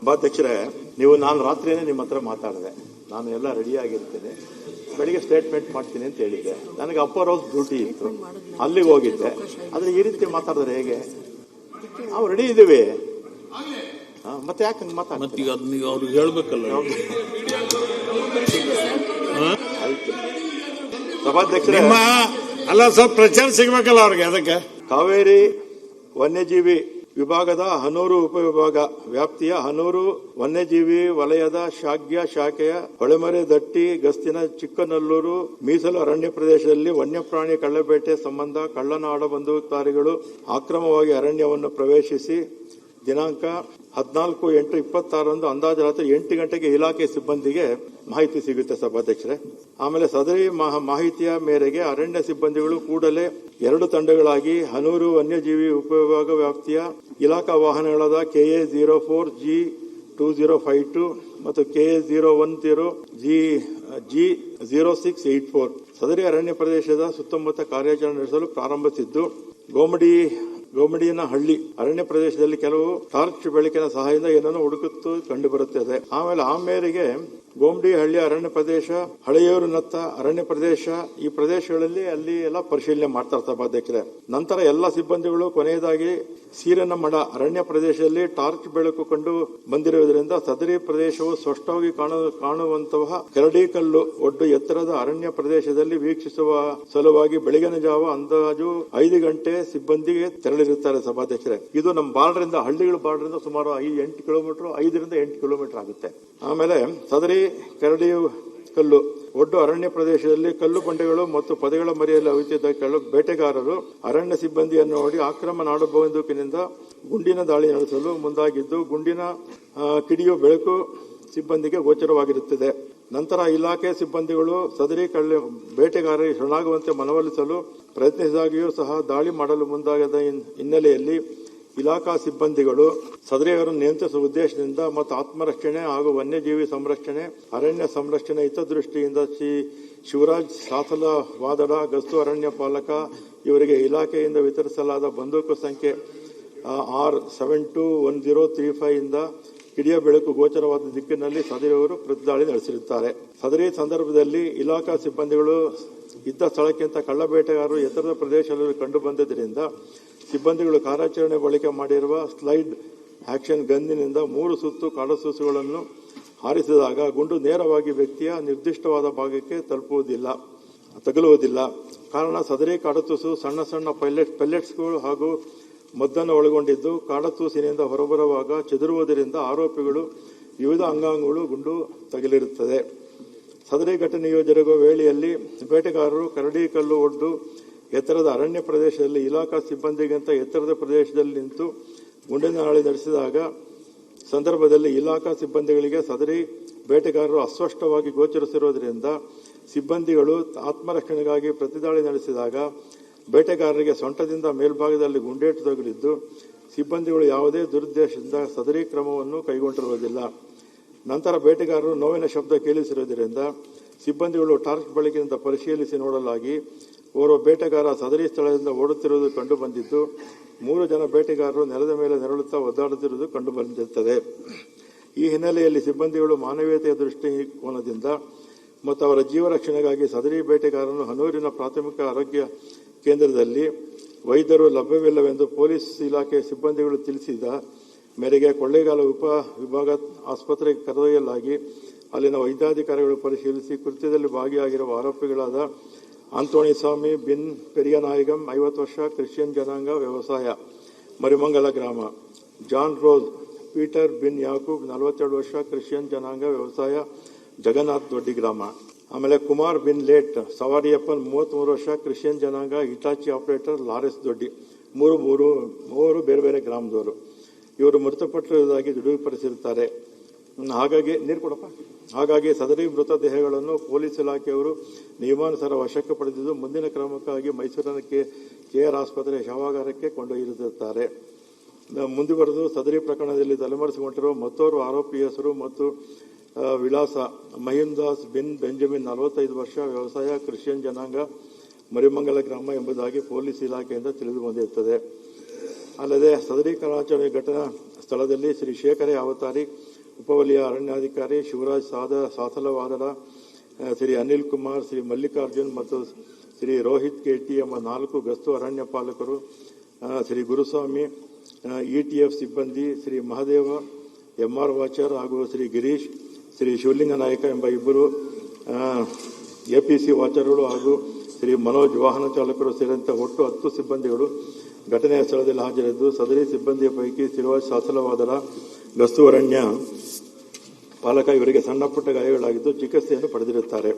ಸಭಾಧ್ಯಕ್ಷರೇ, ನಾನು ರಾತ್ರಿನೇ ನಿಮ್ಮ ಹತ್ರ ಮಾತಾಡಿದೆ. ನಾನು ಎಲ್ಲ ರೆಡಿಯಾಗಿರ್ತೇನೆ, ಬೆಳಿಗ್ಗೆ ಸ್ಟೇಟ್ಮೆಂಟ್ ಮಾಡ್ತೀನಿ ಅಂತ ಹೇಳಿದ್ದೆ. ನನಗೆ ಅಪ್ಪರ್ ಹೌಸ್ ಡ್ಯೂಟಿ ಇತ್ತು, ಅಲ್ಲಿಗೆ ಹೋಗಿದ್ದೆ. ಆದರೆ ಈ ರೀತಿ ಮಾತಾಡಿದ್ರೆ ಹೇಗೆ? ನಾವು ರೆಡಿ ಇದ್ದೀವಿ. ಮತ್ತೆ ಯಾಕೆ ಹಂಗೆ ಮಾತಾಡ್ತೀವಿ? ಅವ್ರಿಗೆ ಹೇಳ್ಬೇಕಲ್ಲ. ಆಯ್ತು ಸಭಾಧ್ಯಕ್ಷರೇ, ಅಲ್ಲ ಸ್ವಲ್ಪ ಪ್ರಚಾರ ಸಿಗ್ಬೇಕಲ್ಲ ಅವ್ರಿಗೆ. ಅದಕ್ಕೆ ಕಾವೇರಿ ವನ್ಯಜೀವಿ ವಿಭಾಗದ ಹನೂರು ಉಪವಿಭಾಗ ವ್ಯಾಪ್ತಿಯ ಹನೂರು ವನ್ಯಜೀವಿ ವಲಯದ ಶಾಖೆಯ ಹೊಳೆಮರೆ ದಟ್ಟಿ ಗಸ್ತಿನ ಚಿಕ್ಕನಲ್ಲೂರು ಮೀಸಲು ಅರಣ್ಯ ಪ್ರದೇಶದಲ್ಲಿ ವನ್ಯಪ್ರಾಣಿ ಕಳ್ಳಬೇಟೆ ಸಂಬಂಧ ಕಳ್ಳನಾಡ ಬಂದೂಕುಧಾರಿಗಳು ಅಕ್ರಮವಾಗಿ ಅರಣ್ಯವನ್ನು ಪ್ರವೇಶಿಸಿ ದಿನಾಂಕ 14/8/26 ಅಂದಾಜು ರಾತ್ರಿ 8 ಗಂಟೆಗೆ ಇಲಾಖೆ ಸಿಬ್ಬಂದಿಗೆ ಮಾಹಿತಿ ಸಿಗುತ್ತೆ ಸಭಾಧ್ಯಕ್ಷರೇ. ಆಮೇಲೆ ಸದರಿ ಮಾಹಿತಿಯ ಮೇರೆಗೆ ಅರಣ್ಯ ಸಿಬ್ಬಂದಿಗಳು ಕೂಡಲೇ 2 ತಂಡಗಳಾಗಿ ಹನೂರು ವನ್ಯಜೀವಿ ಉಪವಿಭಾಗ ವ್ಯಾಪ್ತಿಯ ಇಲಾಖಾ ವಾಹನಗಳಾದ KA04G2052 ಮತ್ತು KA010G0684 ಸದರಿ ಅರಣ್ಯ ಪ್ರದೇಶದ ಸುತ್ತಮುತ್ತ ಕಾರ್ಯಾಚರಣೆ ನಡೆಸಲು ಪ್ರಾರಂಭಿಸಿದ್ದು, ಗೋಮಡಿನ ಹಳ್ಳಿ ಅರಣ್ಯ ಪ್ರದೇಶದಲ್ಲಿ ಕೆಲವು ಟಾರ್ಚ್ ಬೆಳಕಿನ ಸಹಾಯದಿಂದ ಏನನ್ನು ಹುಡುಕುತ್ತು ಕಂಡುಬರುತ್ತದೆ. ಆಮೇಲೆ ಆ ಮೇರೆಗೆ ಗೋಮಡಿ ಹಳ್ಳಿ ಅರಣ್ಯ ಪ್ರದೇಶ, ಹಳೆಯೂರು ನತ್ತ ಅರಣ್ಯ ಪ್ರದೇಶ, ಈ ಪ್ರದೇಶಗಳಲ್ಲಿ ಅಲ್ಲಿ ಎಲ್ಲ ಪರಿಶೀಲನೆ ಮಾಡ್ತಾರೆ ಸಭಾಧ್ಯಕ್ಷರೇ. ನಂತರ ಎಲ್ಲ ಸಿಬ್ಬಂದಿಗಳು ಕೊನೆಯದಾಗಿ ಸೀರನ ಮಡ ಅರಣ್ಯ ಪ್ರದೇಶದಲ್ಲಿ ಟಾರ್ಚ್ ಬೆಳಕು ಕಂಡು ಬಂದಿರುವುದರಿಂದ ಸದರಿ ಪ್ರದೇಶವು ಸ್ಪಷ್ಟವಾಗಿ ಕಾಣುವಂತಹ ಕರಡಿಕಲ್ಲು ಒಡ್ಡು ಎತ್ತರದ ಅರಣ್ಯ ಪ್ರದೇಶದಲ್ಲಿ ವೀಕ್ಷಿಸುವ ಸಲುವಾಗಿ ಬೆಳಗಿನ ಜಾವ ಅಂದಾಜು 5 ಗಂಟೆ ಸಿಬ್ಬಂದಿಗೆ ತೆರಳಿರುತ್ತಾರೆ ಸಭಾಧ್ಯಕ್ಷರೇ. ಇದು ನಮ್ಮ ಬಾರ್ಡರಿಂದ, ಹಳ್ಳಿಗಳ ಬಾರ್ಡರಿಂದ ಸುಮಾರು 8 ಕಿಲೋಮೀಟರ್, 5ರಿಂದ 8 ಕಿಲೋಮೀಟರ್ ಆಗುತ್ತೆ. ಆಮೇಲೆ ಸದರಿ ಕರಡಿ ಕಲ್ಲು ಒಡ್ಡು ಅರಣ್ಯ ಪ್ರದೇಶದಲ್ಲಿ ಕಲ್ಲು ಬಂಡೆಗಳು ಮತ್ತು ಪೊದೆಗಳ ಮರೆಯಲ್ಲಿ ಅವಿತಿದ್ದ ಬೇಟೆಗಾರರು ಅರಣ್ಯ ಸಿಬ್ಬಂದಿಯನ್ನು ನೋಡಿ ಅಕ್ರಮ ನಾಡು ಬಂದೂಕಿನಿಂದ ಗುಂಡಿನ ದಾಳಿ ನಡೆಸಲು ಮುಂದಾಗಿದ್ದು, ಗುಂಡಿನ ಕಿಡಿಯು ಬೆಳಕು ಸಿಬ್ಬಂದಿಗೆ ಗೋಚರವಾಗಿರುತ್ತದೆ. ನಂತರ ಇಲಾಖೆ ಸಿಬ್ಬಂದಿಗಳು ಸದರಿ ಬೇಟೆಗಾರರಿಗೆ ಶರಣಾಗುವಂತೆ ಮನವೊಲಿಸಲು ಪ್ರಯತ್ನಿಸಿದಾಗಿಯೂ ಸಹ ದಾಳಿ ಮಾಡಲು ಮುಂದಾಗದ ಹಿನ್ನೆಲೆಯಲ್ಲಿ ಇಲಾಖಾ ಸಿಬ್ಬಂದಿಗಳು ಸದರಿಯವರನ್ನು ನಿಯಂತ್ರಿಸುವ ಉದ್ದೇಶದಿಂದ ಮತ್ತು ಆತ್ಮರಕ್ಷಣೆ ಹಾಗೂ ವನ್ಯಜೀವಿ ಸಂರಕ್ಷಣೆ, ಅರಣ್ಯ ಸಂರಕ್ಷಣೆ ಹಿತದೃಷ್ಟಿಯಿಂದ ಶಿವರಾಜ್ ಸಾಸಲ ವಾದಡ ಗಸ್ತು ಅರಣ್ಯ ಪಾಲಕ ಇವರಿಗೆ ಇಲಾಖೆಯಿಂದ ವಿತರಿಸಲಾದ ಬಂದೂಕು ಸಂಖ್ಯೆ R721035 ಇಂದ ಕಿಡಿಯ ಬೆಳಕು ಗೋಚರವಾದ ದಿಕ್ಕಿನಲ್ಲಿ ಸದರಿಯವರು ಪ್ರತಿದಾಳಿ ನಡೆಸಿರುತ್ತಾರೆ. ಸದರಿ ಸಂದರ್ಭದಲ್ಲಿ ಇಲಾಖಾ ಸಿಬ್ಬಂದಿಗಳು ಇದ್ದ ಸ್ಥಳಕ್ಕಿಂತ ಕಳ್ಳಬೇಟೆಗಾರರು ಎತ್ತರದ ಪ್ರದೇಶದಲ್ಲಿ ಕಂಡು ಬಂದಿದ್ದರಿಂದ ಸಿಬ್ಬಂದಿಗಳು ಕಾರ್ಯಾಚರಣೆ ಬಳಿಕ ಮಾಡಿರುವ ಸ್ಲೈಡ್ ಆಕ್ಷನ್ ಗನ್ನಿನಿಂದ 3 ಸುತ್ತು ಕಾಡಸೂಸುಗಳನ್ನು ಹಾರಿಸಿದಾಗ ಗುಂಡು ನೇರವಾಗಿ ವ್ಯಕ್ತಿಯ ನಿರ್ದಿಷ್ಟವಾದ ಭಾಗಕ್ಕೆ ತಗುಲುವುದಿಲ್ಲ. ಕಾರಣ ಸದರಿ ಕಾಡತೂಸು ಸಣ್ಣ ಪೆಲ್ಲೆಟ್ಸ್ಗಳು ಹಾಗೂ ಮದ್ದನ್ನು ಒಳಗೊಂಡಿದ್ದು, ಕಾಡತೂಸಿನಿಂದ ಹೊರಬರುವಾಗ ಚೆದರುವುದರಿಂದ ಆರೋಪಿಗಳು ವಿವಿಧ ಅಂಗಾಂಗಗಳು ಗುಂಡು ತಗುಲಿರುತ್ತದೆ. ಸದರಿ ಘಟನೆಯು ಜರುಗುವ ವೇಳೆಯಲ್ಲಿ ಬೇಟೆಗಾರರು ಕರಡಿ ಕಲ್ಲು ಒಡ್ಡು ಎತ್ತರದ ಅರಣ್ಯ ಪ್ರದೇಶದಲ್ಲಿ ಇಲಾಖಾ ಸಿಬ್ಬಂದಿಗಿಂತ ಎತ್ತರದ ಪ್ರದೇಶದಲ್ಲಿ ನಿಂತು ಗುಂಡಿನ ದಾಳಿ ನಡೆಸಿದಾಗ ಸಂದರ್ಭದಲ್ಲಿ ಇಲಾಖಾ ಸಿಬ್ಬಂದಿಗಳಿಗೆ ಸದರಿ ಬೇಟೆಗಾರರು ಅಸ್ಪಷ್ಟವಾಗಿ ಗೋಚರಿಸಿರುವುದರಿಂದ ಸಿಬ್ಬಂದಿಗಳು ಆತ್ಮರಕ್ಷಣೆಗಾಗಿ ಪ್ರತಿದಾಳಿ ನಡೆಸಿದಾಗ ಬೇಟೆಗಾರರಿಗೆ ಸೊಂಟದಿಂದ ಮೇಲ್ಭಾಗದಲ್ಲಿ ಗುಂಡೇಟು ತಗುಲಿದ್ದು, ಸಿಬ್ಬಂದಿಗಳು ಯಾವುದೇ ದುರುದ್ದೇಶದಿಂದ ಸದರಿ ಕ್ರಮವನ್ನು ಕೈಗೊಂಡಿರುವುದಿಲ್ಲ. ನಂತರ ಬೇಟೆಗಾರರು ನೋವಿನ ಶಬ್ದ ಕೇಳಿಸಿರುವುದರಿಂದ ಸಿಬ್ಬಂದಿಗಳು ಟಾರ್ಚ್ ಬೆಳಕಿನಿಂದ ಪರಿಶೀಲಿಸಿ ನೋಡಲಾಗಿ ಓರ್ವ ಬೇಟೆಗಾರ ಸದರಿ ಸ್ಥಳದಿಂದ ಓಡುತ್ತಿರುವುದು ಕಂಡು ಬಂದಿದ್ದು, 3 ಜನ ಬೇಟೆಗಾರರು ನೆಲದ ಮೇಲೆ ನೆರಳುತ್ತಾ ಒದ್ದಾಡುತ್ತಿರುವುದು ಕಂಡು ಬಂದಿರುತ್ತದೆ. ಈ ಹಿನ್ನೆಲೆಯಲ್ಲಿ ಸಿಬ್ಬಂದಿಗಳು ಮಾನವೀಯತೆಯ ದೃಷ್ಟಿಕೋನದಿಂದ ಮತ್ತು ಅವರ ಜೀವ ರಕ್ಷಣೆಗಾಗಿ ಸದರಿ ಬೇಟೆಗಾರರನ್ನು ಹನೂರಿನ ಪ್ರಾಥಮಿಕ ಆರೋಗ್ಯ ಕೇಂದ್ರದಲ್ಲಿ ವೈದ್ಯರು ಲಭ್ಯವಿಲ್ಲವೆಂದು ಪೊಲೀಸ್ ಇಲಾಖೆ ಸಿಬ್ಬಂದಿಗಳು ತಿಳಿಸಿದ ಮೇರೆಗೆ ಕೊಳ್ಳೇಗಾಲ ಉಪ ವಿಭಾಗ ಆಸ್ಪತ್ರೆಗೆ ಕರೆದೊಯ್ಯಲಾಗಿ ಅಲ್ಲಿನ ವೈದ್ಯಾಧಿಕಾರಿಗಳು ಪರಿಶೀಲಿಸಿ ಕೃತ್ಯದಲ್ಲಿ ಭಾಗಿಯಾಗಿರುವ ಆರೋಪಿಗಳಾದ ಆಂಟೋನಿ ಸ್ವಾಮಿ ಬಿನ್ ಪೆರಿಯನಾಯಗಂ 50 ವರ್ಷ, ಕ್ರಿಶ್ಚಿಯನ್ ಜನಾಂಗ, ವ್ಯವಸಾಯ, ಮರಿಮಂಗಲ ಗ್ರಾಮ; ಜಾನ್ ರೋಸ್ ಪೀಟರ್ ಬಿನ್ ಯಾಕೂಬ್ 42 ವರ್ಷ, ಕ್ರಿಶ್ಚಿಯನ್ ಜನಾಂಗ, ವ್ಯವಸಾಯ, ಜಗನ್ನಾಥ್ ದೊಡ್ಡಿ ಗ್ರಾಮ. ಆಮೇಲೆ ಕುಮಾರ್ ಬಿನ್ ಲೇಟ್ ಸವಾರಿಯಪ್ಪನ್ 33 ವರ್ಷ, ಕ್ರಿಶ್ಚಿಯನ್ ಜನಾಂಗ, ಹಿಟಾಚಿ ಆಪರೇಟರ್, ಲಾರೆಸ್ ದೊಡ್ಡಿ. ಮೂವರು ಬೇರೆ ಬೇರೆ ಗ್ರಾಮದವರು. ಇವರು ಮೃತಪಟ್ಟಿರುವುದಾಗಿ ದೃಢಪಡಿಸಿರುತ್ತಾರೆ. ಹಾಗಾಗಿ ಸದರಿ ಮೃತದೇಹಗಳನ್ನು ಪೊಲೀಸ್ ಇಲಾಖೆಯವರು ನಿಯಮಾನುಸಾರ ವಶಕ್ಕೆ ಪಡೆದಿದ್ದು ಮುಂದಿನ ಕ್ರಮಕ್ಕಾಗಿ ಮೈಸೂರಿನ KR ಆಸ್ಪತ್ರೆ ಶವಾಗಾರಕ್ಕೆ ಕೊಂಡೊಯ್ದಿರುತ್ತಾರೆ. ಮುಂದುವರೆದು ಸದರಿ ಪ್ರಕರಣದಲ್ಲಿ ತಲೆಮರೆಸಿಕೊಂಡಿರುವ ಮತ್ತೋರ್ವ ಆರೋಪಿ ಹೆಸರು ಮತ್ತು ವಿಳಾಸ ಮಹಿಂದಾಸ್ ಬಿನ್ ಬೆಂಜಮಿನ್ 45 ವರ್ಷ, ವ್ಯವಸಾಯ, ಕ್ರಿಶ್ಚಿಯನ್ ಜನಾಂಗ, ಮರಿಮಂಗಲ ಗ್ರಾಮ ಎಂಬುದಾಗಿ ಪೊಲೀಸ್ ಇಲಾಖೆಯಿಂದ ತಿಳಿದು ಬಂದಿರುತ್ತದೆ. ಅಲ್ಲದೆ ಸದರಿ ಕಾರ್ಯಾಚರಣೆ ಘಟನಾ ಸ್ಥಳದಲ್ಲಿ ಶ್ರೀ ಶೇಖರ ಅವತಾರಿ ಉಪವಲಯ ಅರಣ್ಯಾಧಿಕಾರಿ ಶಿವರಾಜ್ ಸಾಸಲವಾದರ, ಶ್ರೀ ಅನಿಲ್ ಕುಮಾರ್, ಶ್ರೀ ಮಲ್ಲಿಕಾರ್ಜುನ್ ಮತ್ತು ಶ್ರೀ ರೋಹಿತ್ ಕೆಟಿ ಎಂಬ 4 ಗಸ್ತು ಅರಣ್ಯ ಪಾಲಕರು, ಶ್ರೀ ಗುರುಸ್ವಾಮಿ ETF ಸಿಬ್ಬಂದಿ, ಶ್ರೀ ಮಹದೇವ MR ವಾಚರ್ ಹಾಗೂ ಶ್ರೀ ಗಿರೀಶ್, ಶ್ರೀ ಶಿವಲಿಂಗ ನಾಯಕ ಎಂಬ 2 APC ವಾಚರ್ಗಳು ಹಾಗೂ ಶ್ರೀ ಮನೋಜ್ ವಾಹನ ಚಾಲಕರು ಸೇರಿದಂತೆ ಒಟ್ಟು 10 ಸಿಬ್ಬಂದಿಗಳು ಘಟನೆಯ ಸ್ಥಳದಲ್ಲಿ ಹಾಜರಿದ್ದು, ಸದರಿ ಸಿಬ್ಬಂದಿಯ ಪೈಕಿ ಶಿವರಾಜ್ ಸಾಸಲವಾದರ ಗಸ್ತು ಅರಣ್ಯ ಪಾಲಕ ಇವರಿಗೆ ಸಣ್ಣ ಪುಟ್ಟ ಗಾಯಗಳಾಗಿದ್ದು ಚಿಕಿತ್ಸೆಯನ್ನು ಪಡೆದಿರುತ್ತಾರೆ.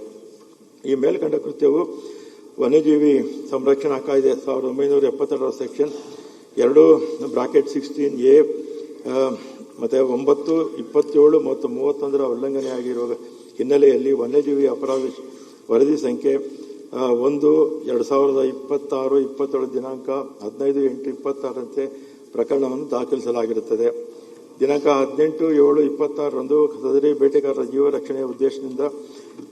ಈ ಮೇಲ್ಕಂಡ ಕೃತ್ಯವು ವನ್ಯಜೀವಿ ಸಂರಕ್ಷಣಾ ಕಾಯ್ದೆ 1972 ಸೆಕ್ಷನ್ 2(16A) ಮತ್ತು 9, 27 ಮತ್ತು 31 ಉಲ್ಲಂಘನೆಯಾಗಿರುವ ಹಿನ್ನೆಲೆಯಲ್ಲಿ ವನ್ಯಜೀವಿ ಅಪರಾಧ ವರದಿ ಸಂಖ್ಯೆ 1/2026-27 ದಿನಾಂಕ 15/8/26ರಂತೆ ಪ್ರಕರಣವನ್ನು ದಾಖಲಿಸಲಾಗಿರುತ್ತದೆ. ದಿನಾಂಕ 18/7/26ರಂದು ಸದರಿ ಬೇಟೆಗಾರರ ಜೀವ ರಕ್ಷಣೆಯ ಉದ್ದೇಶದಿಂದ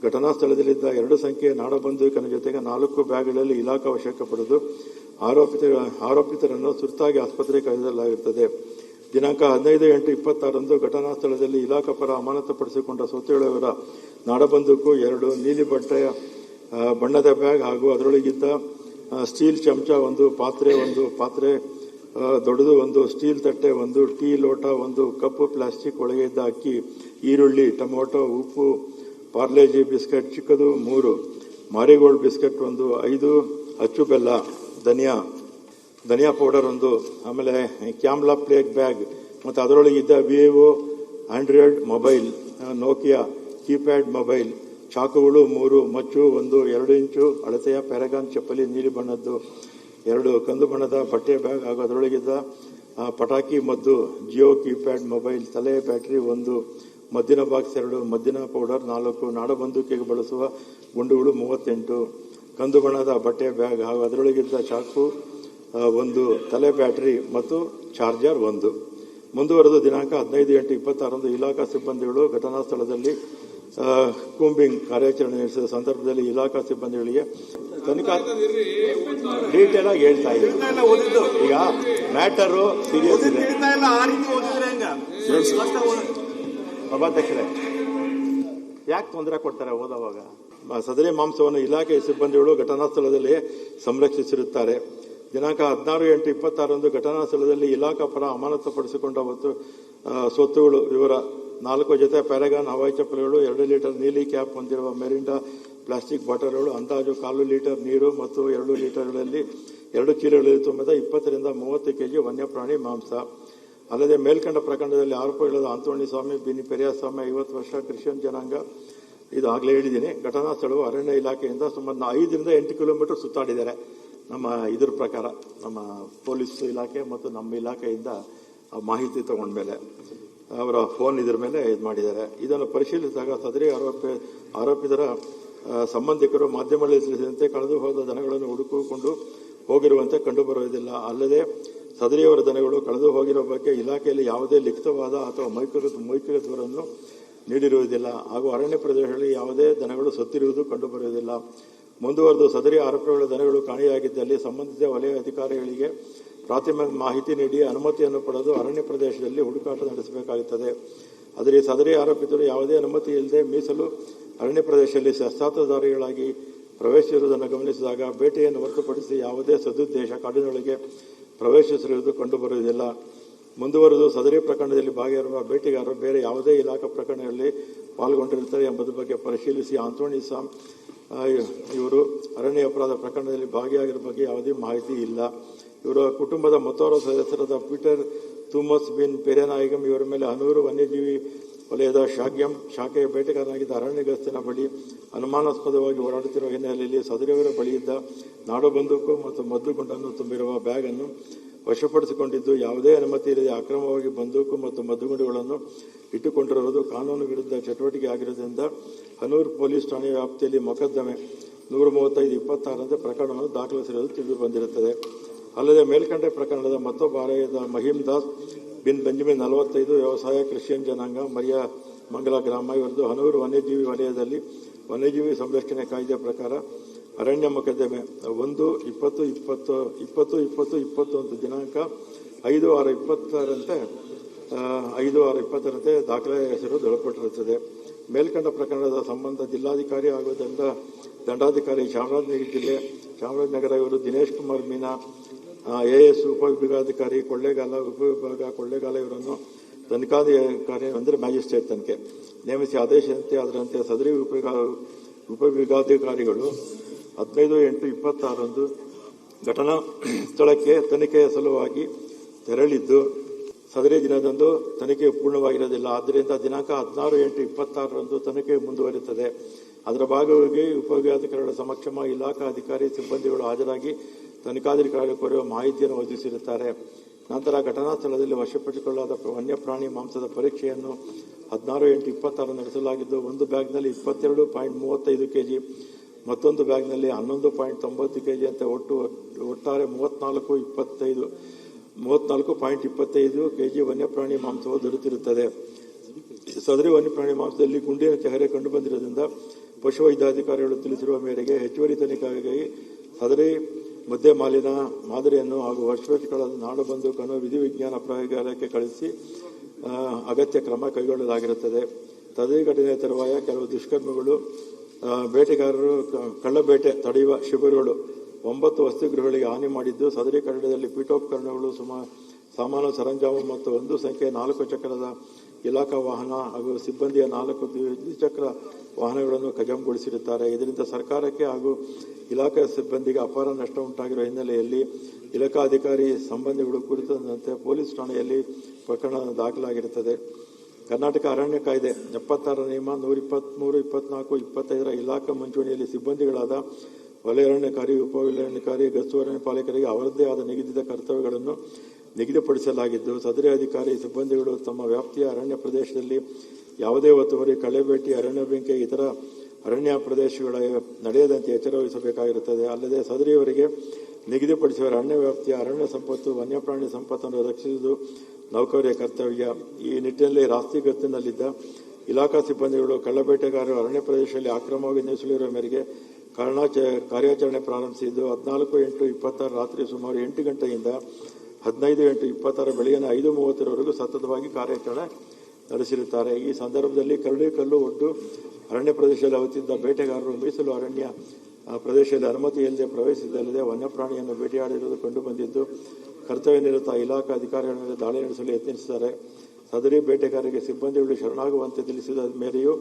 ಘಟನಾ ಸ್ಥಳದಲ್ಲಿದ್ದ 2 ಸಂಖ್ಯೆಯ ನಾಡಬಂದೂಕಿನ ಜೊತೆಗೆ 4 ಬ್ಯಾಗ್ಗಳಲ್ಲಿ ಇಲಾಖಾ ವಶಕ್ಕೆ ಪಡೆದು ಆರೋಪಿತರನ್ನು ತುರ್ತಾಗಿ ಆಸ್ಪತ್ರೆಗೆ ಕರೆದೊಯ್ಯಲಾಗುತ್ತದೆ. ದಿನಾಂಕ 15/8/26ರಂದು ಘಟನಾ ಸ್ಥಳದಲ್ಲಿ ಇಲಾಖಾ ಪರ ಅಮಾನತುಪಡಿಸಿಕೊಂಡ ಸೊತ್ತುಗಳವರ ನಾಡಬಂದೂಕು, 2 ನೀಲಿ ಬಣ್ಣದ ಬ್ಯಾಗ್ ಹಾಗೂ ಅದರೊಳಗಿದ್ದ ಸ್ಟೀಲ್ ಚಮಚ, 1 ಪಾತ್ರೆ ದೊಡ್ಡದು, 1 ಸ್ಟೀಲ್ ತಟ್ಟೆ, 1 ಟೀ ಲೋಟ, 1 ಕಪ್ಪು ಪ್ಲಾಸ್ಟಿಕ್, ಒಳಗೆ ಇದ್ದ ಅಕ್ಕಿ, ಈರುಳ್ಳಿ, ಟೊಮೊಟೊ, ಉಪ್ಪು, ಪಾರ್ಲೇಜಿ ಬಿಸ್ಕೆಟ್ ಚಿಕ್ಕದು 3, ಮಾರಿಗೋಲ್ಡ್ ಬಿಸ್ಕೆಟ್ 1, 5 ಅಚ್ಚು ಬೆಲ್ಲ, ಧನಿಯಾ ಪೌಡರ್ 1, ಆಮೇಲೆ ಕ್ಯಾಮ್ಲಾ ಪ್ಲೇಗ್ ಬ್ಯಾಗ್ ಮತ್ತು ಅದರೊಳಗಿದ್ದ Vivo Android mobile, Nokia keypad mobile, ಚಾಕುಗಳು 3, ಮಚ್ಚು 1, 2 ಇಂಚು ಅಳತೆಯ ಪ್ಯಾರಗಾನ್ ಚಪ್ಪಲಿ ನೀಲಿ ಬಣ್ಣದ್ದು, 2 ಕಂದು ಬಣ್ಣದ ಬಟ್ಟೆ ಬ್ಯಾಗ್ ಹಾಗೂ ಅದರೊಳಗಿದ್ದ ಪಟಾಕಿ ಮದ್ದು, ಜಿಯೋ ಕೀಪ್ಯಾಡ್ ಮೊಬೈಲ್, ತಲೆ ಬ್ಯಾಟರಿ 1, ಮದ್ದಿನ ಬಾಕ್ಸ್ 2, ಮದ್ದಿನ ಪೌಡರ್ 4, ನಾಡಬಂದೂಕಿಗೆ ಬಳಸುವ ಗುಂಡುಗಳು 38, ಕಂದು ಬಣ್ಣದ ಬಟ್ಟೆ ಬ್ಯಾಗ್ ಹಾಗೂ ಅದರೊಳಗಿದ್ದ ಚಾಕು 1, ತಲೆ ಬ್ಯಾಟರಿ ಮತ್ತು ಚಾರ್ಜರ್ 1. ಮುಂದುವರೆದು ದಿನಾಂಕ 15/8/26ರಂದು ಇಲಾಖಾ ಸಿಬ್ಬಂದಿಗಳು ಘಟನಾ ಸ್ಥಳದಲ್ಲಿ ಕೂಂಬಿಂಗ್ ಕಾರ್ಯಾಚರಣೆ ನಡೆಸಿದ ಸಂದರ್ಭದಲ್ಲಿ ಇಲಾಖಾ ಸಿಬ್ಬಂದಿಗಳಿಗೆ ತನಿಖಾ ಡೀಟೇಲ್ ಆಗಿ ಹೇಳ್ತಾ ಇದ್ದಾರೆ. ಈಗ ಮ್ಯಾಟರು ಸೀರಿಯಸ್ ಇದೆ. ಸಭಾಧ್ಯಕ್ಷರೇ, ಯಾಕೆ ತೊಂದರೆ ಕೊಡ್ತಾರೆ ಓದುವಾಗ? ಸದರಿ ಮಾಂಸವನ್ನು ಇಲಾಖೆಯ ಸಿಬ್ಬಂದಿಗಳು ಘಟನಾ ಸ್ಥಳದಲ್ಲಿ ಸಂರಕ್ಷಿಸಿರುತ್ತಾರೆ. ದಿನಾಂಕ 16/8/26ರಂದು ಘಟನಾ ಸ್ಥಳದಲ್ಲಿ ಇಲಾಖಾ ಪರ ಅಮಾನತುಪಡಿಸಿಕೊಂಡ ಸ್ವತ್ತುಗಳು ಇವರ 4 ಜೊತೆ ಪ್ಯಾರಗಾನ್ ಹವಾಯಿ ಚಪ್ಪಲಿಗಳು, 2 ಲೀಟರ್ ನೀಲಿ ಕ್ಯಾಪ್ ಹೊಂದಿರುವ ಮೆರಿಂಡಾ ಪ್ಲಾಸ್ಟಿಕ್ ಬಾಟಲ್ಗಳು, ಅಂದಾಜು 1/4 ಲೀಟರ್ ನೀರು ಮತ್ತು 2 ಲೀಟರ್ಗಳಲ್ಲಿ 2 ಚೀಲಗಳಲ್ಲಿ ತುಂಬಿದ 20ರಿಂದ 30 ಕೆಜಿ ವನ್ಯಪ್ರಾಣಿ ಮಾಂಸ. ಅಲ್ಲದೆ ಮೇಲ್ಕಂಡ ಪ್ರಕರಣದಲ್ಲಿ ಆರೋಪಿಗಳಾದ ಆಂತೋಣಿ ಸ್ವಾಮಿ, ಬಿನಿ ಪೆರಿಯಾಸ್ವಾಮಿ 50 ವರ್ಷ, ಕ್ರಿಶ್ಚಿಯನ್ ಜನಾಂಗ, ಇದು ಆಗಲೇ ಹೇಳಿದ್ದೀನಿ. ಘಟನಾ ಸ್ಥಳವು ಅರಣ್ಯ ಇಲಾಖೆಯಿಂದ ಸುಮಾರು 5ರಿಂದ 8 ಕಿಲೋಮೀಟರ್ ಸುತ್ತಾಡಿದ್ದಾರೆ. ನಮ್ಮ ಇದ್ರ ಪ್ರಕಾರ ನಮ್ಮ ಪೊಲೀಸ್ ಇಲಾಖೆ ಮತ್ತು ನಮ್ಮ ಇಲಾಖೆಯಿಂದ ಮಾಹಿತಿ ತಗೊಂಡ್ಮೇಲೆ ಅವರ ಫೋನ್ ಇದ್ರ ಮೇಲೆ ಇದು ಮಾಡಿದ್ದಾರೆ. ಇದನ್ನು ಪರಿಶೀಲಿಸಿದಾಗ ಸದರಿ ಆರೋಪಿತರ ಸಂಬಂಧಿಕರು ಮಾಧ್ಯಮಗಳಲ್ಲಿ ತಿಳಿಸಿದಂತೆ ಕಳೆದು ಹೋದ ದನಗಳನ್ನು ಹುಡುಕಿಕೊಂಡು ಹೋಗಿರುವಂತೆ ಕಂಡುಬರುವುದಿಲ್ಲ. ಅಲ್ಲದೆ ಸದರಿಯವರ ದನಗಳು ಕಳೆದು ಹೋಗಿರುವ ಬಗ್ಗೆ ಇಲಾಖೆಯಲ್ಲಿ ಯಾವುದೇ ಲಿಖಿತವಾದ ಅಥವಾ ಮೌಖಿಕ ದೂರನ್ನು ನೀಡಿರುವುದಿಲ್ಲ ಹಾಗೂ ಅರಣ್ಯ ಪ್ರದೇಶಗಳಲ್ಲಿ ಯಾವುದೇ ದನಗಳು ಸತ್ತಿರುವುದು ಕಂಡುಬರುವುದಿಲ್ಲ. ಮುಂದುವರೆದು ಸದರಿ ಆರೋಪಿಗಳ ದನಗಳು ಕಾಣೆಯಾಗಿದ್ದಲ್ಲಿ ಸಂಬಂಧಿತ ವಲಯ ಅಧಿಕಾರಿಗಳಿಗೆ ಪ್ರಾಥಮಿಕ ಮಾಹಿತಿ ನೀಡಿ ಅನುಮತಿಯನ್ನು ಪಡೆದು ಅರಣ್ಯ ಪ್ರದೇಶದಲ್ಲಿ ಹುಡುಕಾಟ ನಡೆಸಬೇಕಾಗುತ್ತದೆ. ಆದರೆ ಸದರಿ ಆರೋಪಿತರು ಯಾವುದೇ ಅನುಮತಿ ಇಲ್ಲದೆ ಮೀಸಲು ಅರಣ್ಯ ಪ್ರದೇಶದಲ್ಲಿ ಶಸ್ತ್ರಾಸ್ತ್ರಧಾರಿಗಳಾಗಿ ಪ್ರವೇಶಿಸಿರುವುದನ್ನು ಗಮನಿಸಿದಾಗ ಬೇಟೆಯನ್ನು ಹೊರತುಪಡಿಸಿ ಯಾವುದೇ ಸದುದ್ದೇಶ ಕಾಡಿನೊಳಗೆ ಪ್ರವೇಶಿಸಿರುವುದು ಕಂಡುಬರುವುದಿಲ್ಲ. ಮುಂದುವರೆದು ಸದರಿ ಪ್ರಕರಣದಲ್ಲಿ ಭಾಗಿಯಾಗಿರುವ ಬೇಟೆಗಾರರು ಬೇರೆ ಯಾವುದೇ ಇಲಾಖಾ ಪ್ರಕರಣಗಳಲ್ಲಿ ಪಾಲ್ಗೊಂಡಿರುತ್ತಾರೆ ಎಂಬುದರ ಬಗ್ಗೆ ಪರಿಶೀಲಿಸಿ ಆಂತೋಣಿ ಸಾಮ್ ಇವರು ಅರಣ್ಯ ಅಪರಾಧ ಪ್ರಕರಣದಲ್ಲಿ ಭಾಗಿಯಾಗಿರುವ ಬಗ್ಗೆ ಯಾವುದೇ ಮಾಹಿತಿ ಇಲ್ಲ. ಇವರ ಕುಟುಂಬದ ಮತ್ತೋರ್ವ ಸದಸ್ಯರಾದ ಪೀಟರ್ ಥೂಮಸ್ ಬಿನ್ ಪೆರೆನಾಯಿಗಂ ಇವರ ಮೇಲೆ ಹನೂರು ವನ್ಯಜೀವಿ ವಲಯದ ಶಾಖೆಯ ಬೇಟೆಗಾರನಾಗಿದ್ದ ಅರಣ್ಯ ಗಸ್ತಿನ ಬಳಿ ಅನುಮಾನಾಸ್ಪದವಾಗಿ ಓಡಾಡುತ್ತಿರುವ ಹಿನ್ನೆಲೆಯಲ್ಲಿ ಸದರಿಯವರ ಬಳಿಯಿದ್ದ ನಾಡು ಬಂದೂಕು ಮತ್ತು ಮದ್ದುಗುಂಡನ್ನು ತುಂಬಿರುವ ಬ್ಯಾಗ್ ಅನ್ನು ವಶಪಡಿಸಿಕೊಂಡಿದ್ದು, ಯಾವುದೇ ಅನುಮತಿ ಇಲ್ಲದೆ ಅಕ್ರಮವಾಗಿ ಬಂದೂಕು ಮತ್ತು ಮದ್ದುಗುಂಡುಗಳನ್ನು ಇಟ್ಟುಕೊಂಡಿರುವುದು ಕಾನೂನು ವಿರುದ್ಧ ಚಟುವಟಿಕೆ ಆಗಿರುವುದರಿಂದ ಹನೂರು ಪೊಲೀಸ್ ಠಾಣೆಯ ವ್ಯಾಪ್ತಿಯಲ್ಲಿ ಮೊಕದ್ದಮೆ 135/26ರಂತೆ ಪ್ರಕರಣವನ್ನು ದಾಖಲಿಸಿರುವುದು ತಿಳಿದು ಬಂದಿರುತ್ತದೆ. ಅಲ್ಲದೆ ಮೇಲ್ಕಂಡ ಪ್ರಕರಣದ ಮತ್ತೊಬ್ಬ ಆರೋಪಿಯಾದ ಮಹೀಮ್ ದಾಸ್ ಬಿನ್ ಬೆಂಜಮಿನ್ 45 ವ್ಯವಸಾಯ, ಕ್ರಿಶ್ಚಿಯನ್ ಜನಾಂಗ, ಮರಿಯಾ ಮಂಗಲ ಗ್ರಾಮ ಇವರದು ಹನೂರು ವನ್ಯಜೀವಿ ವಲಯದಲ್ಲಿ ವನ್ಯಜೀವಿ ಸಂರಕ್ಷಣೆ ಕಾಯ್ದೆ ಪ್ರಕಾರ ಅರಣ್ಯ ಮೊಕದ್ದಮೆ 1/20/2021 ದಿನಾಂಕ 5/6/20ರಂತೆ 5/6/20 ದಾಖಲೆ ಹೆಸರು ದೃಢಪಟ್ಟಿರುತ್ತದೆ. ಮೇಲ್ಕಂಡ ಪ್ರಕರಣದ ಸಂಬಂಧ ಜಿಲ್ಲಾಧಿಕಾರಿ ಹಾಗೂ ದಂಡಾಧಿಕಾರಿ ಚಾಮರಾಜನಗರ ಇವರು ದಿನೇಶ್ ಕುಮಾರ್ ಮೀನಾ AS ಉಪವಿಭಾಗಾಧಿಕಾರಿ ಕೊಳ್ಳೇಗಾಲ ಇವರನ್ನು ತನಿಖಾಧಿಕಾರಿ ಅಂದರೆ ಮ್ಯಾಜಿಸ್ಟ್ರೇಟ್ ತನಿಖೆ ನೇಮಿಸಿ ಆದೇಶದಂತೆ ಅದರಂತೆ ಸದರಿ ಉಪವಿಭಾಗಾಧಿಕಾರಿಗಳು 15/8/26 ಘಟನಾ ಸ್ಥಳಕ್ಕೆ ತನಿಖೆಯ ಸಲುವಾಗಿ ತೆರಳಿದ್ದು ಸದರಿ ದಿನದಂದು ತನಿಖೆ ಪೂರ್ಣವಾಗಿರುವುದಿಲ್ಲ. ಆದ್ದರಿಂದ ದಿನಾಂಕ 16/8/26 ತನಿಖೆ ಮುಂದುವರಿಯುತ್ತದೆ. ಅದರ ಭಾಗವಾಗಿ ಉಪವಿಭಾಗಾಧಿಕಾರಿಗಳ ಸಮಕ್ಷಮ ಇಲಾಖಾ ಅಧಿಕಾರಿ ಸಿಬ್ಬಂದಿಗಳು ಹಾಜರಾಗಿ ತನಿಖಾಧಿಕಾರಿಗಳು ಕೋರುವ ಮಾಹಿತಿಯನ್ನು ಒದಗಿಸಿರುತ್ತಾರೆ. ನಂತರ ಘಟನಾ ಸ್ಥಳದಲ್ಲಿ ವಶಪಡಿಸಿಕೊಳ್ಳಲಾದ ವನ್ಯಪ್ರಾಣಿ ಮಾಂಸದ ಪರೀಕ್ಷೆಯನ್ನು 16/8/26 ನಡೆಸಲಾಗಿದ್ದು, ಒಂದು ಬ್ಯಾಗ್ನಲ್ಲಿ 22.35 ಕೆಜಿ, ಮತ್ತೊಂದು ಬ್ಯಾಗ್ನಲ್ಲಿ 11.90 ಕೆಜಿ ಅಂತ ಒಟ್ಟಾರೆ 34.25 ಕೆಜಿ ವನ್ಯಪ್ರಾಣಿ ಮಾಂಸವು ದೊರೆತಿರುತ್ತದೆ. ಸದರಿ ವನ್ಯಪ್ರಾಣಿ ಮಾಂಸದಲ್ಲಿ ಗುಂಡಿನ ಚಹರೆ ಕಂಡುಬಂದಿರುವುದರಿಂದ ಪಶುವೈದ್ಯಾಧಿಕಾರಿಗಳು ತಿಳಿಸಿರುವ ಮೇರೆಗೆ ಹೆಚ್ಚುವರಿ ತನಿಖೆಗಾಗಿ ಸದರಿ ಮದ್ಯ ಮಾಲಿನ ಮಾದರಿಯನ್ನು ಹಾಗೂ ವಶಪಡಿಸಿಕೊಳ್ಳದ ನಾಡಬಂದೂಕನ್ನು ವಿಧಿವಿಜ್ಞಾನ ಪ್ರಯೋಗಾಲಯಕ್ಕೆ ಕಳಿಸಿ ಅಗತ್ಯ ಕ್ರಮ ಕೈಗೊಳ್ಳಲಾಗಿರುತ್ತದೆ. ಸದರಿ ಘಟನೆ ತರುವಾಯ ಕೆಲವು ದುಷ್ಕರ್ಮಿಗಳು ಬೇಟೆಗಾರರು ಕಳ್ಳಬೇಟೆ ತಡೆಯುವ ಶಿಬಿರಗಳು 9 ವಸತಿಗೃಹಗಳಿಗೆ ಹಾನಿ ಮಾಡಿದ್ದು, ಸದರಿ ಕಟ್ಟಡದಲ್ಲಿ ಪೀಠೋಪಕರಣಗಳು, ಸಾಮಾನು ಸರಂಜಾಮು ಮತ್ತು 1 ಸಂಖ್ಯೆ 4 ಚಕ್ರದ ಇಲಾಖಾ ವಾಹನ ಹಾಗೂ ಸಿಬ್ಬಂದಿಯ 4 ದ್ವಿಚಕ್ರ ವಾಹನಗಳನ್ನು ಕಜಂಗೊಳಿಸಿರುತ್ತಾರೆ. ಇದರಿಂದ ಸರ್ಕಾರಕ್ಕೆ ಹಾಗೂ ಇಲಾಖಾ ಸಿಬ್ಬಂದಿಗೆ ಅಪಾರ ನಷ್ಟ ಉಂಟಾಗಿರುವ ಹಿನ್ನೆಲೆಯಲ್ಲಿ ಇಲಾಖಾಧಿಕಾರಿ ಸಂಬಂಧಿಗಳು ಕುರಿತಂತೆ ಪೊಲೀಸ್ ಠಾಣೆಯಲ್ಲಿ ಪ್ರಕರಣ ದಾಖಲಾಗಿರುತ್ತದೆ. ಕರ್ನಾಟಕ ಅರಣ್ಯ ಕಾಯ್ದೆ 76 ನಿಯಮ 123, 24, 25 ಇಲಾಖಾ ಮುಂಚೂಣಿಯಲ್ಲಿ ಸಿಬ್ಬಂದಿಗಳಾದ ವಲಯಾರಣ್ಯಾಧಿಕಾರಿ, ಉಪವಲಯಾರಣ್ಯಾಧಿಕಾರಿ, ಗಸ್ತು ಅರಣ್ಯ ಪಾಲಕರಿಗೆ ಅವರದ್ದೇ ಆದ ನಿಗದಿತ ಕರ್ತವ್ಯಗಳನ್ನು ನಿಗದಿಪಡಿಸಲಾಗಿದ್ದು, ಸದರಿ ಅಧಿಕಾರಿ ಸಿಬ್ಬಂದಿಗಳು ತಮ್ಮ ವ್ಯಾಪ್ತಿಯ ಅರಣ್ಯ ಪ್ರದೇಶದಲ್ಲಿ ಯಾವುದೇ ಒತ್ತುವರಿ, ಕಳೆಬೇಟಿ, ಅರಣ್ಯ ಬೆಂಕಿ ಇತರ ಅರಣ್ಯ ಪ್ರದೇಶಗಳ ನಡೆಯದಂತೆ ಎಚ್ಚರ ವಹಿಸಬೇಕಾಗಿರುತ್ತದೆ. ಅಲ್ಲದೆ ಸದರಿಯವರಿಗೆ ನಿಗದಿಪಡಿಸುವ ಅರಣ್ಯ ವ್ಯಾಪ್ತಿಯ ಅರಣ್ಯ ಸಂಪತ್ತು, ವನ್ಯಪ್ರಾಣಿ ಸಂಪತ್ತನ್ನು ರಕ್ಷಿಸುವುದು ನೌಕರರ ಕರ್ತವ್ಯ. ಈ ನಿಟ್ಟಿನಲ್ಲಿ ರಾಸ್ತಿ ಗಸ್ತಿನಲ್ಲಿದ್ದ ಇಲಾಖಾ ಸಿಬ್ಬಂದಿಗಳು ಕಳ್ಳಬೇಟೆಗಾರರು ಅರಣ್ಯ ಪ್ರದೇಶದಲ್ಲಿ ಅಕ್ರಮವಾಗಿ ನುಸುಳಿರುವ ಮೇರೆಗೆ ಕಾರ್ಯಾಚರಣೆ ಪ್ರಾರಂಭಿಸಿದ್ದು, 14/8/26 ರಾತ್ರಿ ಸುಮಾರು 8 ಗಂಟೆಯಿಂದ 15/8/26 ಬೆಳಗಿನ 5:30 ಸತತವಾಗಿ ಕಾರ್ಯಾಚರಣೆ ನಡೆಸಿರುತ್ತಾರೆ. ಈ ಸಂದರ್ಭದಲ್ಲಿ ಕರಡಿಕಲ್ಲು ಒಡ್ಡು ಅರಣ್ಯ ಪ್ರದೇಶದಲ್ಲಿ ಅವಿತಿದ್ದ ಬೇಟೆಗಾರರು ಮೀಸಲು ಅರಣ್ಯ ಪ್ರದೇಶದಲ್ಲಿ ಅನುಮತಿ ಇಲ್ಲದೆ ಪ್ರವೇಶಿಸದಲ್ಲದೆ ವನ್ಯಪ್ರಾಣಿಯನ್ನು ಬೇಟೆಯಾಡಿರುವುದು ಕಂಡುಬಂದಿದ್ದು, ಕರ್ತವ್ಯ ನಿರತ ಇಲಾಖಾ ಅಧಿಕಾರಿಗಳ ಮೇಲೆ ದಾಳಿ ನಡೆಸಲು ಯತ್ನಿಸಿದ್ದಾರೆ. ಸದರಿ ಬೇಟೆಗಾರರಿಗೆ ಸಿಬ್ಬಂದಿಗಳು ಶರಣಾಗುವಂತೆ ತಿಳಿಸಿದ ಮೇರೆಯೂ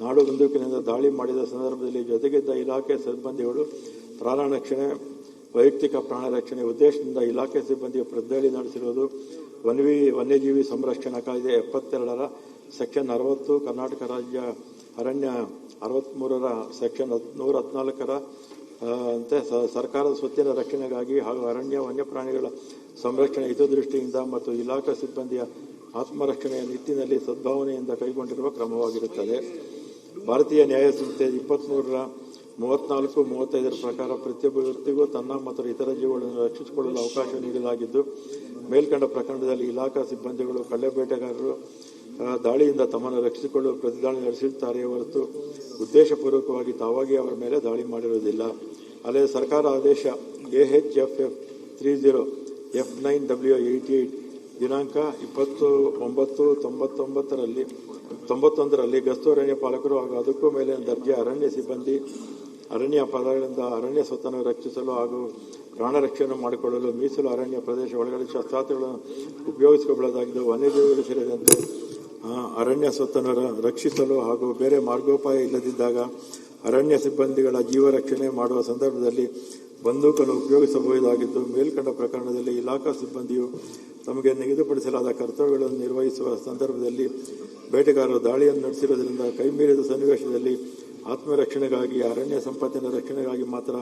ನಾಡು ಬಂದೂಕಿನಿಂದ ದಾಳಿ ಮಾಡಿದ ಸಂದರ್ಭದಲ್ಲಿ ಜೊತೆಗಿದ್ದ ಇಲಾಖೆ ಸಿಬ್ಬಂದಿಗಳು ಪ್ರಾಣ ರಕ್ಷಣೆ, ವೈಯಕ್ತಿಕ ಪ್ರಾಣ ರಕ್ಷಣೆ ಉದ್ದೇಶದಿಂದ ಇಲಾಖೆ ಸಿಬ್ಬಂದಿಗೆ ಪ್ರತಿದಾಳಿ ನಡೆಸಿರುವುದು ವನ್ಯಜೀವಿ ಸಂರಕ್ಷಣಾ ಕಾಯ್ದೆ 72ರ ಸೆಕ್ಷನ್ 60, ಕರ್ನಾಟಕ ರಾಜ್ಯ ಅರಣ್ಯ 63ರ ಸೆಕ್ಷನ್ 114ರ ಅಂತೆ ಸರ್ಕಾರದ ಸ್ವತ್ತಿನ ರಕ್ಷಣೆಗಾಗಿ ಹಾಗೂ ಅರಣ್ಯ ವನ್ಯಪ್ರಾಣಿಗಳ ಸಂರಕ್ಷಣೆ ಹಿತದೃಷ್ಟಿಯಿಂದ ಮತ್ತು ಇಲಾಖಾ ಸಿಬ್ಬಂದಿಯ ಆತ್ಮರಕ್ಷಣೆಯ ನಿಟ್ಟಿನಲ್ಲಿ ಸದ್ಭಾವನೆಯಿಂದ ಕೈಗೊಂಡಿರುವ ಕ್ರಮವಾಗಿರುತ್ತದೆ. ಭಾರತೀಯ ನ್ಯಾಯ ಸಂಹಿತೆ 23ರ 34, 35 ಪ್ರಕಾರ ಪ್ರತಿಯೊಬ್ಬ ವ್ಯಕ್ತಿಗೂ ತನ್ನ ಮತ್ತು ಇತರ ಜೀವಗಳನ್ನು ರಕ್ಷಿಸಿಕೊಳ್ಳಲು ಅವಕಾಶ ನೀಡಲಾಗಿದ್ದು, ಮೇಲ್ಕಂಡ ಪ್ರಕರಣದಲ್ಲಿ ಇಲಾಖಾ ಸಿಬ್ಬಂದಿಗಳು ಕಳ್ಳಬೇಟೆಗಾರರು ದಾಳಿಯಿಂದ ತಮ್ಮನ್ನು ರಕ್ಷಿಸಿಕೊಳ್ಳಲು ಪ್ರತಿದಾಳಿ ನಡೆಸಿರುತ್ತಾರೆ ಹೊರತು ಉದ್ದೇಶಪೂರ್ವಕವಾಗಿ ತಾವಾಗಿ ಅವರ ಮೇಲೆ ದಾಳಿ ಮಾಡಿರುವುದಿಲ್ಲ. ಅಲ್ಲದೆ ಸರ್ಕಾರ ಆದೇಶ AHFF 30 F9W88 ದಿನಾಂಕ 20/9/91ರಲ್ಲಿ ಗಸ್ತು ಅರಣ್ಯ ಪಾಲಕರು ಹಾಗೂ ಅದಕ್ಕೂ ಮೇಲಿನ ದರ್ಜೆ ಅರಣ್ಯ ಸಿಬ್ಬಂದಿ ಅರಣ್ಯ ಅಪರಾಧಗಳಿಂದ ಅರಣ್ಯ ಸ್ವತ್ತನ್ನು ರಕ್ಷಿಸಲು ಹಾಗೂ ಪ್ರಾಣ ರಕ್ಷಣೆ ಮಾಡಿಕೊಳ್ಳಲು ಮೀಸಲು ಅರಣ್ಯ ಪ್ರದೇಶ ಒಳಗಡೆ ಶಸ್ತ್ರಾಸ್ತ್ರಗಳನ್ನು ಉಪಯೋಗಿಸಿಕೊಳ್ಳಬಹುದಾಗಿದ್ದು, ವನ್ಯಜೀವಿಗಳು ಸೇರಿದಂತೆ ಅರಣ್ಯ ಸ್ವತ್ತನ್ನು ರಕ್ಷಿಸಲು ಹಾಗೂ ಬೇರೆ ಮಾರ್ಗೋಪಾಯ ಇಲ್ಲದಿದ್ದಾಗ ಅರಣ್ಯ ಸಿಬ್ಬಂದಿಗಳ ಜೀವ ರಕ್ಷಣೆ ಮಾಡುವ ಸಂದರ್ಭದಲ್ಲಿ ಬಂದೂಕನ್ನು ಉಪಯೋಗಿಸಬಹುದಾಗಿದ್ದು, ಮೇಲ್ಕಂಡ ಪ್ರಕರಣದಲ್ಲಿ ಇಲಾಖಾ ಸಿಬ್ಬಂದಿಯು ತಮಗೆ ನಿಗದಿಪಡಿಸಲಾದ ಕರ್ತವ್ಯಗಳನ್ನು ನಿರ್ವಹಿಸುವ ಸಂದರ್ಭದಲ್ಲಿ ಬೇಟೆಗಾರರು ದಾಳಿಯನ್ನು ನಡೆಸಿರುವುದರಿಂದ ಕೈಮೀರಿದ ಸನ್ನಿವೇಶದಲ್ಲಿ ಆತ್ಮರಕ್ಷಣೆಗಾಗಿ ಅರಣ್ಯ ಸಂಪತ್ತಿನ ರಕ್ಷಣೆಗಾಗಿ ಮಾತ್ರ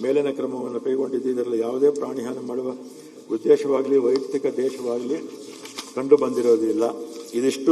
ಮೇಲಿನ ಕ್ರಮವನ್ನು ಕೈಗೊಂಡಿದ್ದು, ಇದರಲ್ಲಿ ಯಾವುದೇ ಪ್ರಾಣಿಹಾನಿ ಮಾಡುವ ಉದ್ದೇಶವಾಗಲಿ ವೈಯಕ್ತಿಕ ದೇಶವಾಗಲಿ ಕಂಡು ಬಂದಿರೋದಿಲ್ಲ. ಇದಿಷ್ಟು